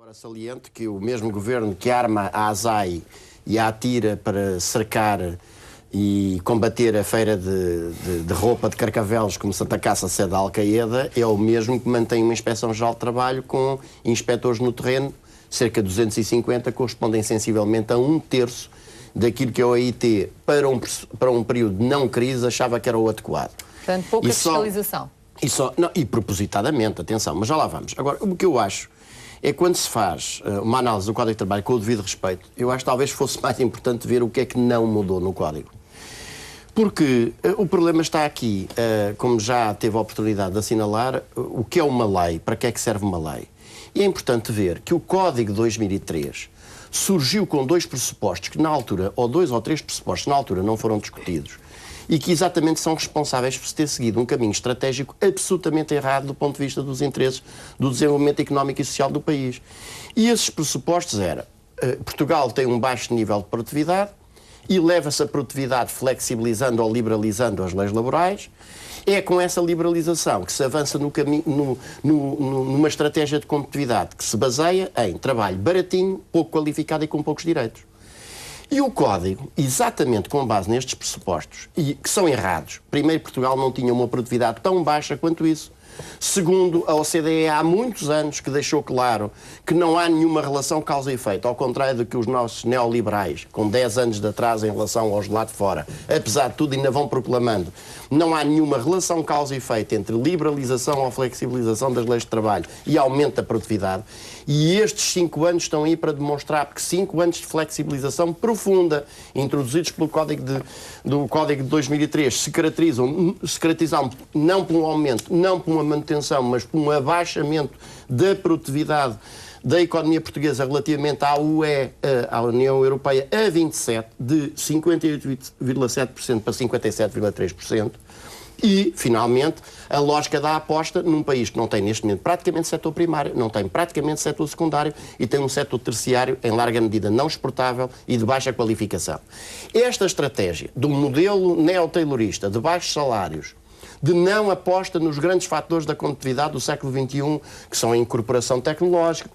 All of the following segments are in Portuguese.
Agora saliente que o mesmo governo que arma a ASAI e a ATIRA para cercar e combater a feira de roupa de Carcavelos como se atacasse a sede da Al-Qaeda é o mesmo que mantém uma Inspeção-Geral de Trabalho com inspectores no terreno, cerca de 250, correspondem sensivelmente a 1/3 daquilo que a OIT, para um período de não crise, achava que era o adequado. Portanto, pouca fiscalização. E propositadamente, atenção, mas já lá vamos. Agora, o que eu acho é que quando se faz uma análise do Código de Trabalho com o devido respeito, eu acho que talvez fosse mais importante ver o que é que não mudou no Código. Porque o problema está aqui, como já teve a oportunidade de assinalar, o que é uma lei, para que é que serve uma lei. E é importante ver que o Código de 2003 surgiu com dois pressupostos que na altura, ou 2 ou 3 pressupostos na altura não foram discutidos, e que exatamente são responsáveis por se ter seguido um caminho estratégico absolutamente errado do ponto de vista dos interesses do desenvolvimento económico e social do país. E esses pressupostos eram, Portugal tem um baixo nível de produtividade e leva-se a produtividade flexibilizando ou liberalizando as leis laborais. É com essa liberalização que se avança no caminho, numa estratégia de competitividade que se baseia em trabalho baratinho, pouco qualificado e com poucos direitos. E o Código, exatamente com base nestes pressupostos, e que são errados. Primeiro, Portugal não tinha uma produtividade tão baixa quanto isso. Segundo, a OCDE há muitos anos que deixou claro que não há nenhuma relação causa e efeito, ao contrário do que os nossos neoliberais, com 10 anos de atraso em relação aos de lá de fora, apesar de tudo ainda vão proclamando, não há nenhuma relação causa e efeito entre liberalização ou flexibilização das leis de trabalho e aumento da produtividade. E estes 5 anos estão aí para demonstrar que 5 anos de flexibilização profunda, introduzidos pelo Código de 2003, se caracterizam não por um aumento, não por uma manutenção, mas por um abaixamento da produtividade da economia portuguesa relativamente à UE, à União Europeia, a 27, de 58,7% para 57,3%. E, finalmente, a lógica da aposta num país que não tem, neste momento, praticamente setor primário, não tem praticamente setor secundário e tem um setor terciário, em larga medida, não exportável e de baixa qualificação. Esta estratégia do modelo neo-taylorista, de baixos salários, de não aposta nos grandes fatores da competitividade do século XXI, que são a incorporação tecnológica,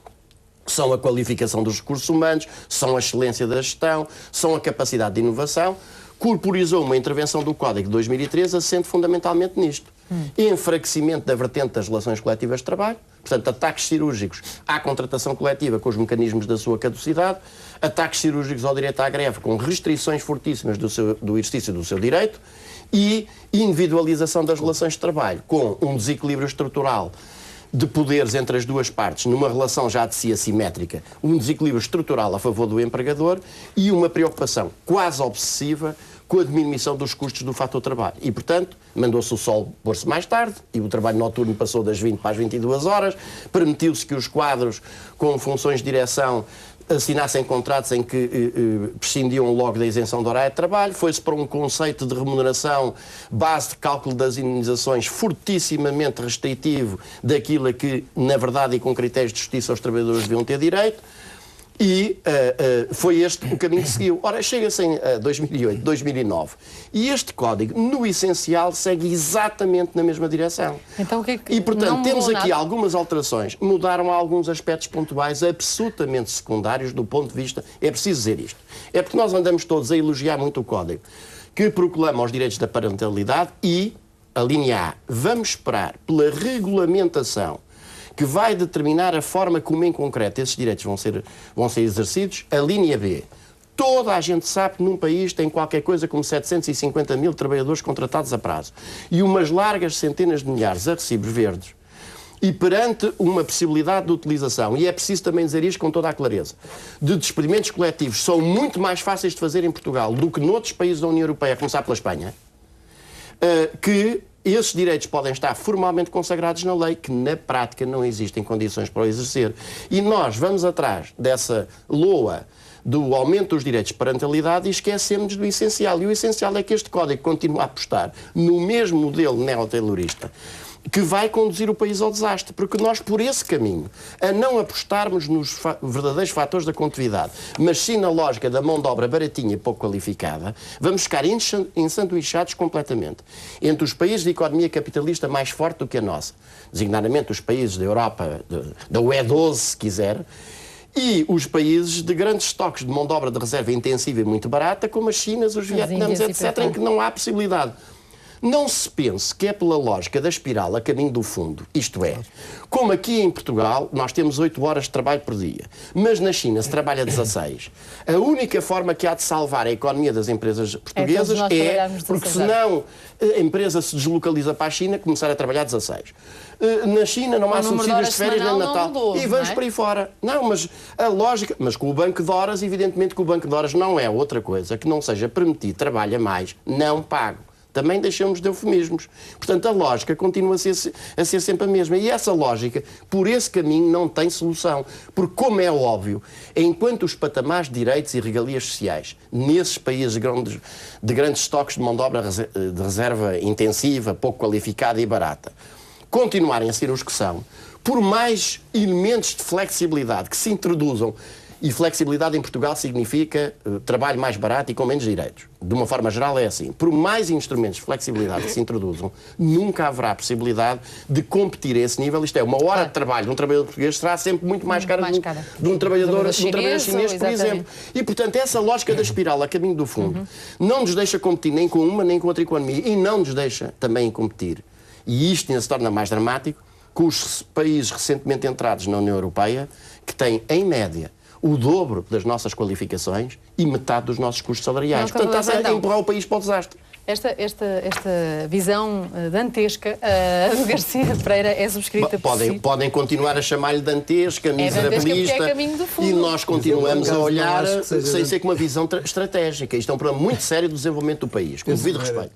são a qualificação dos recursos humanos, são a excelência da gestão, são a capacidade de inovação, corporizou uma intervenção do Código de 2013 assente fundamentalmente nisto. Enfraquecimento da vertente das relações coletivas de trabalho, portanto, ataques cirúrgicos à contratação coletiva com os mecanismos da sua caducidade, ataques cirúrgicos ao direito à greve com restrições fortíssimas do exercício do seu direito e individualização das relações de trabalho, com um desequilíbrio estrutural de poderes entre as duas partes, numa relação já de si assimétrica, um desequilíbrio estrutural a favor do empregador e uma preocupação quase obsessiva com a diminuição dos custos do fator trabalho. E, portanto, mandou-se o sol pôr-se mais tarde e o trabalho noturno passou das 20 para as 22 horas, permitiu-se que os quadros com funções de direção assinassem contratos em que prescindiam logo da isenção de horário de trabalho, foi-se para um conceito de remuneração, base de cálculo das indenizações fortissimamente restritivo daquilo a que, na verdade e com critérios de justiça, os trabalhadores deviam ter direito, e foi este o caminho que seguiu. Ora, chega-se em 2008, 2009, e este código, no essencial, segue exatamente na mesma direção. Então, o que é que e, portanto, temos aqui nada? algumas alterações. Mudaram alguns aspectos pontuais absolutamente secundários do ponto de vista... É preciso dizer isto. É porque nós andamos todos a elogiar muito o código, que proclama os direitos da parentalidade e, a linha A, vamos esperar pela regulamentação que vai determinar a forma como, em concreto, esses direitos vão ser exercidos. A linha B. Toda a gente sabe que num país tem qualquer coisa como 750 mil trabalhadores contratados a prazo e umas largas centenas de milhares a recibos verdes. E perante uma possibilidade de utilização, e é preciso também dizer isto com toda a clareza, de despedimentos coletivos são muito mais fáceis de fazer em Portugal do que noutros países da União Europeia, a começar pela Espanha, que esses direitos podem estar formalmente consagrados na lei, que na prática não existem condições para o exercer. E nós vamos atrás dessa loa do aumento dos direitos de parentalidade e esquecemos do essencial. E o essencial é que este Código continua a apostar no mesmo modelo neo-taylorista que vai conduzir o país ao desastre, porque nós, por esse caminho, a não apostarmos nos verdadeiros fatores da competitividade, mas sim na lógica da mão de obra baratinha e pouco qualificada, vamos ficar ensanduichados completamente entre os países de economia capitalista mais forte do que a nossa, designadamente os países da Europa, da UE12, se quiser, e os países de grandes estoques de mão de obra de reserva intensiva e muito barata, como as Chinas, os Vietnãs, etc., em que não há possibilidade. Não se pense que é pela lógica da espiral a caminho do fundo. Isto é, como aqui em Portugal nós temos 8 horas de trabalho por dia, mas na China se trabalha 16. A única forma que há de salvar a economia das empresas portuguesas porque senão a empresa se deslocaliza para a China começar a trabalhar 16. Na China não há subsídios de férias nem Natal. Mudou, e vamos para aí fora. Não, mas a lógica... Mas com o Banco de Horas, evidentemente que o Banco de Horas não é outra coisa que não seja permitido trabalho a mais, não pago. Também deixamos de eufemismos. Portanto, a lógica continua a ser sempre a mesma. E essa lógica, por esse caminho, não tem solução. Porque, como é óbvio, enquanto os patamares de direitos e regalias sociais, nesses países de grandes estoques de mão de obra de reserva intensiva, pouco qualificada e barata, continuarem a ser os que são, por mais elementos de flexibilidade que se introduzam, e flexibilidade em Portugal significa trabalho mais barato e com menos direitos. De uma forma geral é assim. Por mais instrumentos de flexibilidade que se introduzam, nunca haverá possibilidade de competir a esse nível. Isto é, uma hora de trabalho de um trabalhador português será sempre muito mais cara de um trabalhador chinês, por exemplo. E, portanto, essa lógica da espiral a caminho do fundo não nos deixa competir nem com uma nem com outra economia e não nos deixa também competir. E isto ainda se torna mais dramático com os países recentemente entrados na União Europeia, que têm, em média, o dobro das nossas qualificações e metade dos nossos custos salariais. Portanto, está a empurrar o país para o desastre. Esta visão dantesca do Garcia Pereira é subscrita por si. Podem continuar a chamar-lhe dantesca, miserabilista, é caminho do fundo. E nós continuamos a olhar sem ser com uma visão estratégica. Isto é um problema muito sério do desenvolvimento do país, com devido respeito.